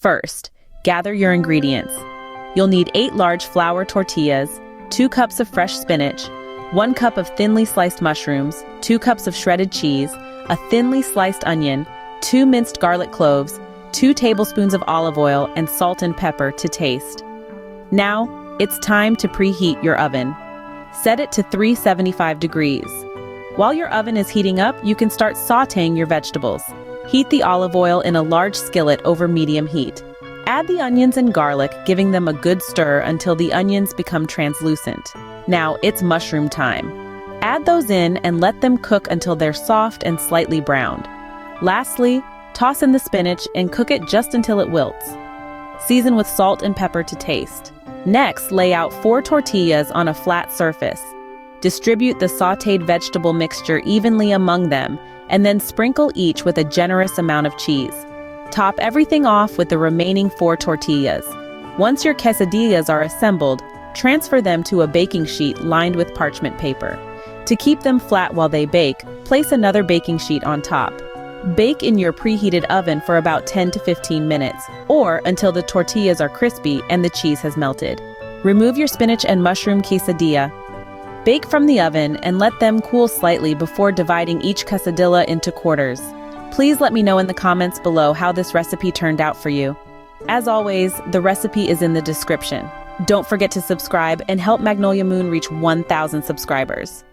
First, gather your ingredients. You'll need 8 large flour tortillas, 2 cups of fresh spinach, 1 cup of thinly sliced mushrooms, 2 cups of shredded cheese, a thinly sliced onion, 2 minced garlic cloves, 2 tablespoons of olive oil, and salt and pepper to taste. Now, it's time to preheat your oven. Set it to 375 degrees. While your oven is heating up, you can start sautéing your vegetables. Heat the olive oil in a large skillet over medium heat. Add the onions and garlic, giving them a good stir until the onions become translucent. Now it's mushroom time. Add those in and let them cook until they're soft and slightly browned. Lastly, toss in the spinach and cook it just until it wilts. Season with salt and pepper to taste. Next, lay out 4 tortillas on a flat surface. Distribute the sautéed vegetable mixture evenly among them, and then sprinkle each with a generous amount of cheese. Top everything off with the remaining 4 tortillas. Once your quesadillas are assembled, transfer them to a baking sheet lined with parchment paper. To keep them flat while they bake, place another baking sheet on top. Bake in your preheated oven for about 10 to 15 minutes, or until the tortillas are crispy and the cheese has melted. Remove your spinach and mushroom quesadilla. Bake from the oven and let them cool slightly before dividing each quesadilla into quarters. Please let me know in the comments below how this recipe turned out for you. As always, the recipe is in the description. Don't forget to subscribe and help Magnolia Moon reach 1,000 subscribers.